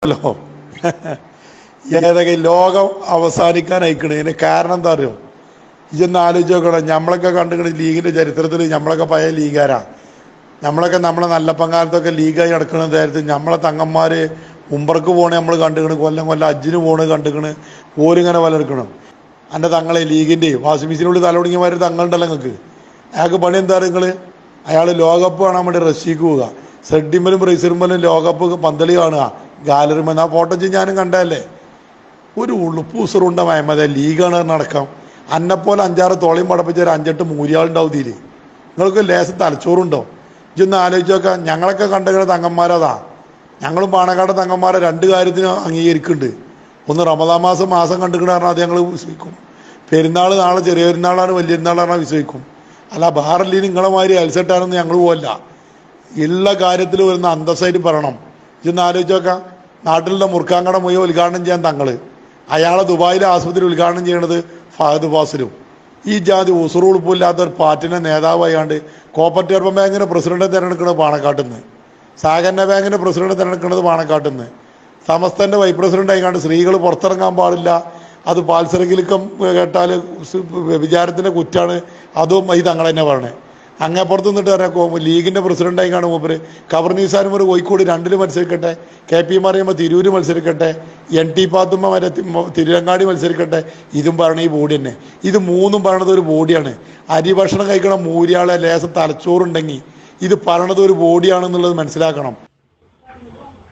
Hello ഏതൊക്കെ ലോകം അവസാനിക്കാനയക്കണേ. ഇതിന് കാരണം എന്താ അറിയോ? ഇതൊന്ന് ആലോചിച്ച് നോക്കണം. നമ്മളൊക്കെ കണ്ടുകണ ലീഗിന്റെ ചരിത്രത്തിൽ നമ്മളൊക്കെ പഴയ ലീഗാരാ. നമ്മളൊക്കെ നമ്മളെ നല്ലപ്പങ്കാലത്തൊക്കെ ലീഗായി നടക്കുന്ന നേരത്തിൽ നമ്മളെ തങ്ങന്മാര് ഉംറക്ക് പോണേ നമ്മൾ കണ്ടുകണ്, കൊല്ലം കൊല്ലം അജ്ജിന് പോണ് കണ്ടുകണ്, ഓരിങ്ങനെ വലർക്കണം. എൻ്റെ തങ്ങളെ ലീഗിൻ്റെ വാഷിംഗ് മെഷീനുള്ളിൽ തലൊടുങ്ങിയമാര് തങ്ങളുണ്ടല്ലോ നിങ്ങൾക്ക്. അയാൾക്ക് പണി എന്താ നിങ്ങൾ? അയാൾ ലോകകപ്പ് കാണാൻ വേണ്ടി റഷ്യക്ക് പോവുക, സെഡിമലും ബ്രസീലുമലും ലോകകപ്പ് പന്തളി കാണുക, ഗാലറിമ. ആ ഫോട്ടോ ഞാനും കണ്ടതല്ലേ. ഒരു ഉളുപ്പൂസറുണ്ട മയമത ലീഗാണ് നടക്കാം. അന്നെപ്പോലെ 5-6 തോളിയും പടപ്പിച്ച ഒരു 5-8 മൂര്യാളുണ്ടാവും ഇതിൽ. നിങ്ങൾക്ക് ലേശം തലച്ചോറുണ്ടോ? ഇതൊന്ന് ആലോചിച്ച് നോക്കാം. ഞങ്ങളൊക്കെ കണ്ടുകിற തങ്ങന്മാരതാ. ഞങ്ങളും പാണക്കാട് തങ്ങന്മാരെ 2 കാര്യത്തിന് അംഗീകരിക്കുന്നുണ്ട്. ഒന്ന് റമദാൻ മാസം കണ്ടുകിട പറഞ്ഞാൽ അത് ഞങ്ങൾ വിശ്വസിക്കും. പെരുന്നാൾ നാളെ ചെറിയ പെരുന്നാളാണ്, വലിയ പെരുന്നാളാണ് പറഞ്ഞാൽ വിശ്വസിക്കും. അല്ല ബഹാറല്ലി നിങ്ങളെ മാതിരി അൽസെട്ടാനൊന്നും ഞങ്ങൾ പോവല്ല. എല്ലാ കാര്യത്തിലും വരുന്ന അന്തസ്സായിട്ട് പറയണം. ഇതൊന്ന് ആലോചിച്ച് നോക്കാം. നാട്ടിലുള്ള മുർക്കാങ്കട മുഴുവൻ ഉദ്ഘാടനം ചെയ്യാൻ തങ്ങൾ, അയാളെ ദുബായിലെ ആശുപത്രി ഉദ്ഘാടനം ചെയ്യണത് ഫഹദ് ഫാസിലും. ഈ ജാതി ഉസുറുളുപ്പില്ലാത്ത ഒരു പാർട്ടിനെ നേതാവായാണ്ട് കോപ്പറേറ്റീവ് അർബൻ ബാങ്കിൻ്റെ പ്രസിഡന്റ് തിരഞ്ഞെടുക്കുന്നത് പാണക്കാട്ടിൽ നിന്ന്, സഹകരണ ബാങ്കിൻ്റെ പ്രസിഡന്റ് തിരഞ്ഞെടുക്കുന്നത് പാണക്കാട്ടിൽ നിന്ന്, സമസ്തൻ്റെ വൈസ് പ്രസിഡന്റ് ആയിക്കാണ്ട് സ്ത്രീകൾ പുറത്തിറങ്ങാൻ പാടില്ല, അത് പാൽസരകിലുക്കം കേട്ടാൽ വിചാരത്തിൻ്റെ കുറ്റാണ്, അതും ഈ തങ്ങൾ തന്നെ പറയണേ. അങ്ങേപ്പുറത്ത് നിന്നിട്ട് പറയാം ലീഗിൻ്റെ പ്രസിഡന്റായി കാണും മൂപ്പര്. കബർനീസാനും ഒരു കോഴിക്കോട് 2 മത്സരിക്കട്ടെ, KP മറിയുമ്പോൾ തിരൂര് മത്സരിക്കട്ടെ, NT പാത്തുമ്മ വരെ തിരുരങ്ങാടി മത്സരിക്കട്ടെ. ഇതും പറയണ ഈ ബോഡി തന്നെ. ഇത് 3ഉം പറയണത് ഒരു ബോഡിയാണ്. അരി ഭക്ഷണം കഴിക്കണം മൂര്യാളെ ലേശം തലച്ചോറുണ്ടെങ്കിൽ ഇത് പറയണത് ഒരു ബോഡിയാണെന്നുള്ളത് മനസ്സിലാക്കണം.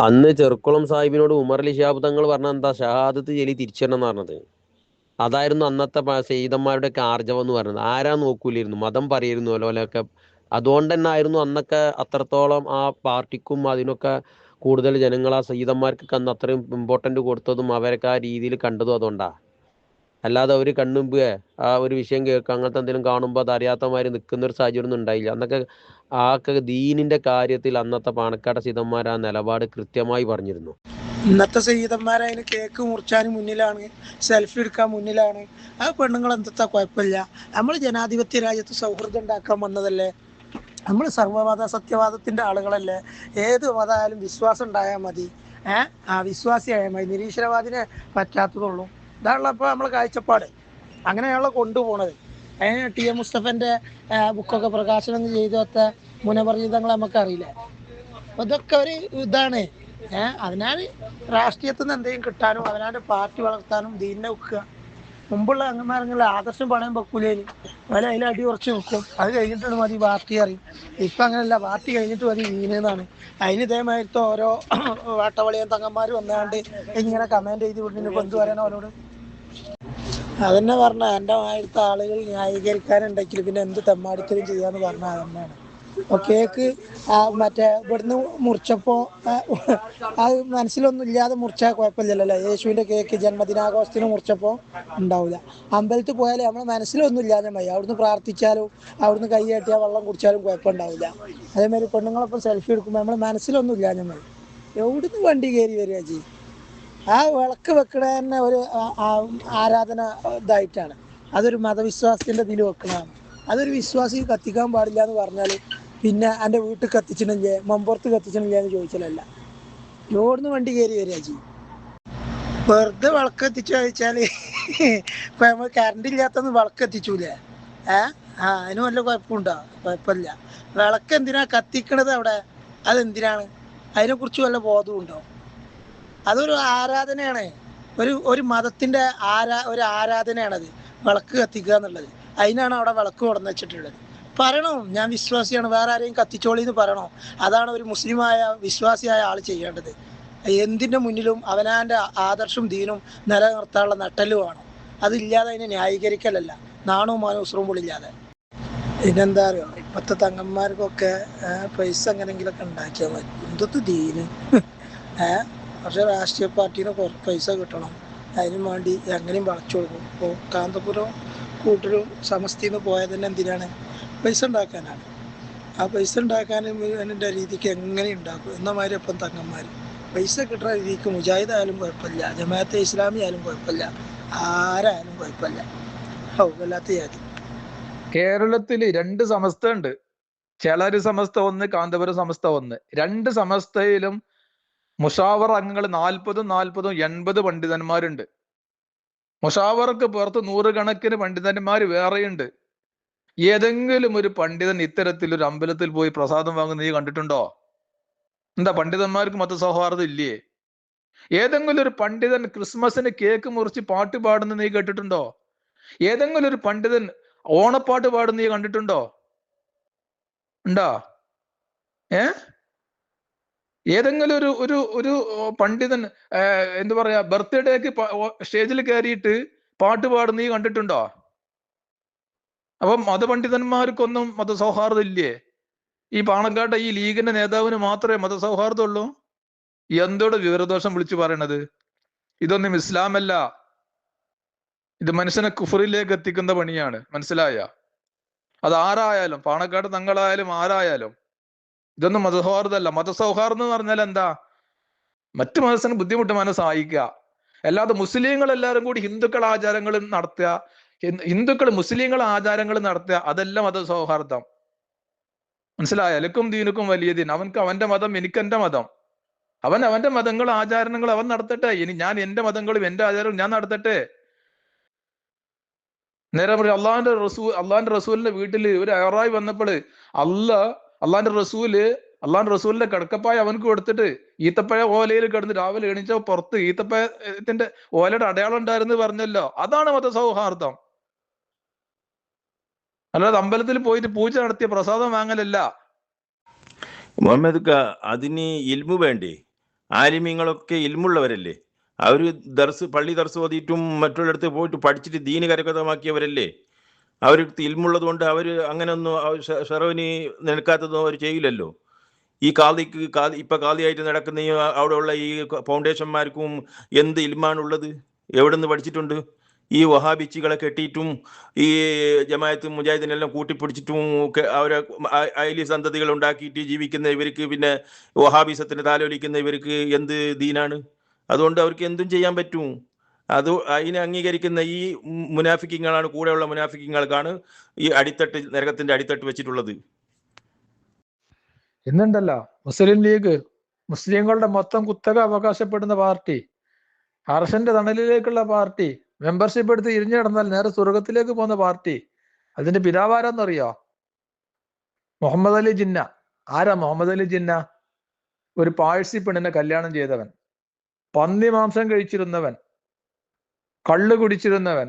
അന്ന് ചെറുക്കുളം സാഹിബിനോട് ഉമർലി ശിഹാബ് തങ്ങൾ പറഞ്ഞ എന്താ, ഷഹാദത്ത് ജലി തിരിച്ചെണ്ണം എന്ന് പറഞ്ഞത്. അതായിരുന്നു അന്നത്തെ സെയ്തന്മാരുടെയൊക്കെ ആർജവം എന്ന് പറയുന്നത്. ആരാ നോക്കൂലായിരുന്നു, മതം പറയായിരുന്നു ഓലോലൊക്കെ. അതുകൊണ്ട് തന്നെ ആയിരുന്നു അന്നൊക്കെ അത്രത്തോളം ആ പാർട്ടിക്കും അതിനൊക്കെ കൂടുതൽ ജനങ്ങൾ ആ സെയ്തന്മാർക്കൊക്കെ അന്ന് അത്രയും ഇമ്പോർട്ടൻ്റ് കൊടുത്തതും അവരൊക്കെ ആ രീതിയിൽ കണ്ടതും അതുകൊണ്ടാണ്. അല്ലാതെ അവർ കണ്ണുമ്പേ ആ ഒരു വിഷയം കേൾക്കുക അങ്ങനത്തെ എന്തെങ്കിലും കാണുമ്പോൾ അത് അറിയാത്തമാര് നിൽക്കുന്ന ഒരു സാഹചര്യം ഒന്നും ഉണ്ടായില്ല. അന്നൊക്കെ ആ ദീനിൻ്റെ കാര്യത്തിൽ അന്നത്തെ പാണക്കാട് സീതന്മാർ ആ നിലപാട് കൃത്യമായി പറഞ്ഞിരുന്നു. ഇന്നത്തെ സയ്യിദന്മാരതിന് കേക്ക് മുറിച്ചാനും മുന്നിലാണ്, സെൽഫി എടുക്കാൻ മുന്നിലാണ്. ആ പെണ്ണുങ്ങൾ എന്താ കുഴപ്പമില്ല. നമ്മൾ ജനാധിപത്യ രാജ്യത്ത് സൗഹൃദം ഉണ്ടാക്കാൻ വന്നതല്ലേ. നമ്മൾ സർവ്വമത സത്യവാദത്തിൻ്റെ ആളുകളല്ലേ. ഏത് മതമായാലും വിശ്വാസം ഉണ്ടായാൽ മതി. ആ വിശ്വാസിയായാൽ മതി, നിരീശ്വരവാദിനെ പറ്റാത്തതുള്ളൂ. ഇതാണല്ലോ അപ്പോൾ നമ്മൾ കാഴ്ചപ്പാട്. അങ്ങനെയാണല്ലോ കൊണ്ടുപോണത്. അതിന് TM മുസ്തഫൻ്റെ ബുക്കൊക്കെ പ്രകാശനം ചെയ്തൊത്ത മുനപരിചിതങ്ങൾ നമുക്കറിയില്ലേ. അപ്പോൾ ഇതൊക്കെ ഒരു ഇതാണ്. അതിനാൽ രാഷ്ട്രീയത്തിൽ നിന്ന് എന്തെങ്കിലും കിട്ടാനും അവനാൻ്റെ പാർട്ടി വളർത്താനും ദീനിനെ വെക്കുക. മുമ്പുള്ള അംഗന്മാരെങ്കിലും ആദർശം പണയം വെക്കൂലേനി, അതിൽ അടി ഉറച്ച് നിൽക്കും. അത് കഴിഞ്ഞിട്ടാണ് മതി പാർട്ടി അറിയും. ഇപ്പം അങ്ങനെയല്ല, പാർട്ടി കഴിഞ്ഞിട്ട് മതി ദീനെന്നാണ്. അതിന് ഇതേമാതിരത്തെ ഓരോ വേട്ടവളിയും തങ്ങന്മാർ വന്നാണ്ട് ഇങ്ങനെ കമൻറ്റ് ചെയ്ത് വിടുന്നതിന് ഇപ്പം എന്ത് പറയാനോ അവരോട്. അതന്നെ പറഞ്ഞ എൻ്റെ മാതിരത്തെ ആളുകൾ ന്യായീകരിക്കാനുണ്ടെങ്കിൽ പിന്നെ എന്ത് തെമ്മാടിക്കലും ചെയ്യാന്ന് പറഞ്ഞാൽ അതന്നെയാണ്. അപ്പോൾ കേക്ക് മറ്റേ ഇവിടുന്ന് മുറിച്ചപ്പോൾ അത് മനസ്സിലൊന്നും ഇല്ലാതെ മുറിച്ചാൽ കുഴപ്പമില്ലല്ലോ. യേശുവിൻ്റെ കേക്ക് ജന്മദിനാഘോഷത്തിന് മുറിച്ചപ്പോൾ ഉണ്ടാവില്ല. അമ്പലത്തിൽ പോയാലും നമ്മളെ മനസ്സിലൊന്നും ഇല്ലാതെ മതി. അവിടുന്ന് പ്രാർത്ഥിച്ചാലും അവിടുന്ന് കൈ കെട്ടിയാൽ വെള്ളം കുടിച്ചാലും കുഴപ്പമുണ്ടാവില്ല. അതേമാതിരി പെണ്ണുങ്ങളൊപ്പം സെൽഫി എടുക്കുമ്പോൾ നമ്മളെ മനസ്സിലൊന്നും ഇല്ലാതെ മതി. എവിടുന്ന് വണ്ടി കയറി വരിക ചെയ്യും. ആ വിളക്ക് വെക്കണ തന്നെ ഒരു ആരാധന ഇതായിട്ടാണ്. അതൊരു മതവിശ്വാസത്തിൻ്റെ ഇതിൽ വെക്കണതാണ്. അതൊരു വിശ്വാസി കത്തിക്കാൻ പാടില്ല എന്ന് പറഞ്ഞാൽ പിന്നെ എൻ്റെ വീട്ടിൽ കത്തിച്ചിട്ടില്ലേ, മമ്പുറത്ത് കത്തിച്ചിട്ടില്ല എന്ന് ചോദിച്ചാലല്ല, ലോഡിന്ന് വണ്ടി കയറി വരിക ചെയ്യും. വെറുതെ വിളക്ക് എത്തിച്ചു ചോദിച്ചാൽ ഇപ്പം നമ്മൾ കറണ്ട് ഇല്ലാത്തന്ന് വിളക്ക് എത്തിച്ചൂലേ. അതിന് വല്ല കുഴപ്പമുണ്ടോ? കുഴപ്പമില്ല. വിളക്ക് എന്തിനാ കത്തിക്കണത് അവിടെ? അതെന്തിനാണ്? അതിനെക്കുറിച്ച് വല്ല ബോധമുണ്ടോ? അതൊരു ആരാധനയാണ്. ഒരു മതത്തിൻ്റെ ഒരു ആരാധനയാണത് വിളക്ക് കത്തിക്കുക എന്നുള്ളത്. അതിനാണ് അവിടെ വിളക്ക് കൊണ്ടുവന്ന് വെച്ചിട്ടുള്ളത്. പറയണോ ഞാൻ വിശ്വാസിയാണ്, വേറെ ആരെയും കത്തിച്ചോളി എന്ന് പറയണോ? അതാണ് ഒരു മുസ്ലിമായ വിശ്വാസിയായ ആൾ ചെയ്യേണ്ടത്. എന്തിൻ്റെ മുന്നിലും അവനാൻ്റെ ആദർശവും ദീനും നിലനിർത്താനുള്ള നട്ടല് വേണം. അതില്ലാതെ അതിനെ ന്യായീകരിക്കലല്ല, നാണവും മാനവും ഉസ്രവും പൊളില്ലാതെ. പിന്നെന്താ അറിയോ, ഇപ്പോഴത്തെ തങ്ങന്മാർക്കൊക്കെ പൈസ എങ്ങനെങ്കിലൊക്കെ ഉണ്ടാക്കിയാൽ മതി. എന്തൊക്കെ ദീന്. പക്ഷേ രാഷ്ട്രീയ പാർട്ടീനെ പൈസ കിട്ടണം, അതിനും വേണ്ടി എങ്ങനെയും വളച്ചു കൊടുക്കും. ഇപ്പോൾ കാന്തപുരം കൂട്ടരും സമസ്തിന്ന് പോയത് തന്നെ എന്തിനാണ്? പൈസ ഉണ്ടാക്കാനാണ്. ആ പൈസ ഉണ്ടാക്കാനും അതിൻ്റെ രീതിക്ക് എങ്ങനെ ഉണ്ടാക്കും എന്ന മാതിരി ഇപ്പം തങ്ങന്മാർ പൈസ കിട്ടുന്ന രീതിക്ക് മുജാഹിദായാലും കുഴപ്പമില്ല, ജമാഅത്തെ ഇസ്ലാമി ആയാലും കുഴപ്പമില്ല, ആരായാലും കുഴപ്പമില്ല. വല്ലാത്ത ജാതി. കേരളത്തിൽ 2 സമസ്ത ഉണ്ട്. ചേളാരി സമസ്ത ഒന്ന്, കാന്തപുരം സമസ്ത ഒന്ന്. 2 സമസ്തയിലും മുഷാവറ അംഗങ്ങൾ 40 പണ്ഡിതന്മാരുണ്ട്. മുഷാവറക്ക് പുറത്ത് 100 പണ്ഡിതന്മാർ വേറെയുണ്ട്. ഏതെങ്കിലും ഒരു പണ്ഡിതൻ ഇത്തരത്തിൽ ഒരു അമ്പലത്തിൽ പോയി പ്രസാദം വാങ്ങുന്ന നീ കണ്ടിട്ടുണ്ടോ? എന്താ പണ്ഡിതന്മാർക്ക് മതസൗഹാർദ്ദം ഇല്ലേ? ഏതെങ്കിലും ഒരു പണ്ഡിതൻ ക്രിസ്മസിന് കേക്ക് മുറിച്ച് പാട്ട് പാടുന്ന നീ കേട്ടിട്ടുണ്ടോ? ഏതെങ്കിലും ഒരു പണ്ഡിതൻ ഓണപ്പാട്ട് പാടുന്ന നീ കണ്ടിട്ടുണ്ടോ? ഉണ്ടോ? ഏതെങ്കിലും ഒരു ഒരു ഒരു പണ്ഡിതൻ എന്താ പറയാ ബർത്ത്ഡേക്ക് സ്റ്റേജിൽ കയറിയിട്ട് പാട്ട് പാടുന്ന നീ കണ്ടിട്ടുണ്ടോ? അപ്പം മതപണ്ഡിതന്മാർക്കൊന്നും മതസൗഹാർദ്ദം ഇല്ലേ? ഈ പാണക്കാട്ടെ ഈ ലീഗിന്റെ നേതാവിന് മാത്രമേ മതസൗഹാർദ്ദം ഉള്ളൂ? എന്തോടെ വിവരദോഷം വിളിച്ചു പറയണത്? ഇതൊന്നും ഇസ്ലാമല്ല. ഇത് മനുഷ്യനെ കുഫറിലേക്ക് എത്തിക്കുന്ന പണിയാണ്. മനസ്സിലായ? അത് ആരായാലും, പാണക്കാട് തങ്ങളായാലും ആരായാലും, ഇതൊന്നും മതസൗഹാർദ്ദമല്ല. മതസൗഹാർദ്ദം എന്ന് പറഞ്ഞാൽ എന്താ? മറ്റു മതസ്ഥന് ബുദ്ധിമുട്ട് സഹായിക്കുക. അല്ലാതെ മുസ്ലിങ്ങൾ എല്ലാവരും കൂടി ഹിന്ദുക്കൾ ആചാരങ്ങൾ നടത്തുക, ഹിന്ദുക്കൾ മുസ്ലിങ്ങൾ ആചാരങ്ങൾ നടത്തുക, അതെല്ലാം മതസൗഹാർദ്ദം. മനസ്സിലായ? ലക്കും ദീനുക്കും വലിയ ദീൻ. അവൻക്ക് അവന്റെ മതം, എനിക്ക് എന്റെ മതം. അവൻ അവന്റെ മതങ്ങൾ ആചാരങ്ങൾ അവൻ നടത്തട്ടെ. ഇനി ഞാൻ എന്റെ മതങ്ങളും എന്റെ ആചാരവും ഞാൻ നടത്തട്ടെ. നേരെ പറയും അള്ളാന്റെ റസൂലിന്റെ വീട്ടിൽ ഒരു അയറായി വന്നപ്പോൾ അള്ളാന്റെ റസൂലിന്റെ കിടക്കപ്പായ അവനക്ക് കൊടുത്തിട്ട് ഈത്തപ്പഴ ഓലയിൽ കിടന്ന് രാവിലെ എണീച്ച പുറത്ത് ഈത്തപ്പഴത്തിന്റെ ഓലയുടെ അടയാളം ഉണ്ടായിരുന്നു പറഞ്ഞല്ലോ. അതാണ് മതസൗഹാർദ്ദം. അല്ലാതെ അമ്പലത്തിൽ പോയിട്ട് പൂജ നടത്തിയ പ്രസാദം വാങ്ങലല്ല. മുഹമ്മദ് അതിന് ഇൽമു വേണ്ടേ? ആലിമീങ്ങളൊക്കെ ഇൽമുള്ളവരല്ലേ? അവർ പള്ളി ദർസ് ഓതിയിട്ടും മറ്റുള്ളിടത്ത് പോയിട്ട് പഠിച്ചിട്ട് ദീന് കരകതമാക്കിയവരല്ലേ? അവർക്ക് ഇൽമുള്ളത് കൊണ്ട് അവർ അങ്ങനെയൊന്നും ഷറവിന് നിൽക്കാത്തതും അവർ ചെയ്യില്ലല്ലോ. ഈ ഇപ്പൊ കാദിയായിട്ട് നടക്കുന്ന അവിടെയുള്ള ഈ ഫൗണ്ടേഷന്മാർക്കും എന്ത് ഇൽമാണുള്ളത്? എവിടെ നിന്ന് പഠിച്ചിട്ടുണ്ട്? ഈ വഹാബിച്ചികളെ കെട്ടിയിട്ടും ഈ ജമാഅത്ത് മുജാഹിദിനെല്ലാം കൂട്ടിപ്പിടിച്ചിട്ടും അവരെ അയലി സന്തതികൾ ഉണ്ടാക്കിയിട്ട് ജീവിക്കുന്ന ഇവർക്ക്, പിന്നെ വഹാബിസത്തിന് താലോലിക്കുന്ന ഇവർക്ക് എന്ത് ദീനാണ്? അതുകൊണ്ട് അവർക്ക് എന്തും ചെയ്യാൻ പറ്റും. അതിനെ അംഗീകരിക്കുന്ന ഈ മുനാഫിക്കങ്ങളാണ്, കൂടെയുള്ള മുനാഫിക്കങ്ങൾക്കാണ് ഈ നരകത്തിന്റെ അടിത്തട്ട് വെച്ചിട്ടുള്ളത്. എന്നുണ്ടല്ലോ മുസ്ലിം ലീഗ്, മുസ്ലിങ്ങളുടെ മൊത്തം കുത്തക അവകാശപ്പെടുന്ന പാർട്ടി, അർഷന്റെ തണലിലേക്കുള്ള പാർട്ടി, മെമ്പർഷിപ്പ് എടുത്ത് ഇരിഞ്ഞു കിടന്നാൽ നേരെ സ്വർഗത്തിലേക്ക് പോകുന്ന പാർട്ടി. അതിന്റെ പിതാവാരാന്നറിയോ? മുഹമ്മദ് അലി ജിന്ന. ആരാ മുഹമ്മദ് അലി ജിന്ന? ഒരു പാഴ്സി പെണ്ണിനെ കല്യാണം ചെയ്തവൻ, പന്നി മാംസം കഴിച്ചിരുന്നവൻ, കള്ള് കുടിച്ചിരുന്നവൻ,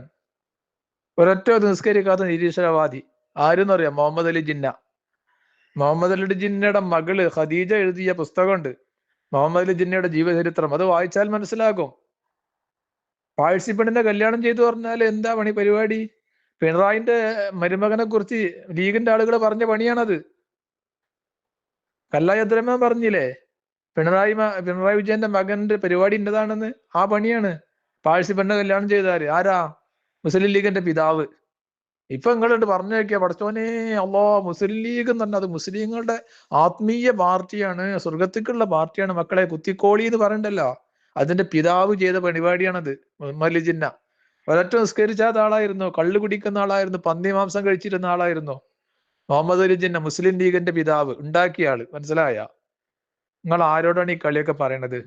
ഒരൊറ്റ നിസ്കരിക്കാത്ത നിരീശ്വരവാദി. ആരെന്നറിയാം? മുഹമ്മദ് അലി ജിന്ന. മുഹമ്മദ് അലി ജിന്നയുടെ മകള് ഖദീജ എഴുതിയ പുസ്തകമുണ്ട്, മുഹമ്മദ് അലി ജിന്നയുടെ ജീവചരിത്രം. അത് വായിച്ചാൽ മനസ്സിലാകും. പാഴ്സി പെണ്ണിനെ കല്യാണം ചെയ്തു പറഞ്ഞാൽ എന്താ പരിപാടി? പിണറായിന്റെ മരുമകനെ കുറിച്ച് ലീഗിന്റെ ആളുകൾ പറഞ്ഞ പണിയാണത്. കല്ലായി അബ്ദുറഹ്മാൻ പറഞ്ഞില്ലേ പിണറായി വിജയന്റെ മകന്റെ പരിപാടി ഇന്നതാണെന്ന്? ആ പണിയാണ് പാഴ്സി പെണ്ണ് കല്യാണം ചെയ്താല്. ആരാ? മുസ്ലിം ലീഗിന്റെ പിതാവ്. ഇപ്പൊ നിങ്ങളുണ്ട് പറഞ്ഞു നോക്കിയ പടച്ചോനെ, മുസ്ലിം ലീഗ് എന്ന് പറഞ്ഞാൽ അത് മുസ്ലിങ്ങളുടെ ആത്മീയ പാർട്ടിയാണ്, സ്വർഗത്തിക്കുള്ള പാർട്ടിയാണ് മക്കളെ, കുത്തിക്കോളി എന്ന് പറയണ്ടല്ലോ. അതിന്റെ പിതാവ് ചെയ്ത പരിപാടിയാണത്. മുഹമ്മദ് അലി ജിന്ന ഒരൊറ്റ നിസ്കരിച്ചാത്ത ആളായിരുന്നു, കള്ളു കുടിക്കുന്ന ആളായിരുന്നു, പന്നി മാംസം കഴിച്ചിരുന്ന ആളായിരുന്നു. മുഹമ്മദ് അലി ജിന്ന മുസ്ലിം ലീഗിന്റെ പിതാവ്, ഉണ്ടാക്കിയ ആള്. മനസ്സിലായ? നിങ്ങൾ ആരോടാണ് ഈ കളിയൊക്കെ പറയണത്?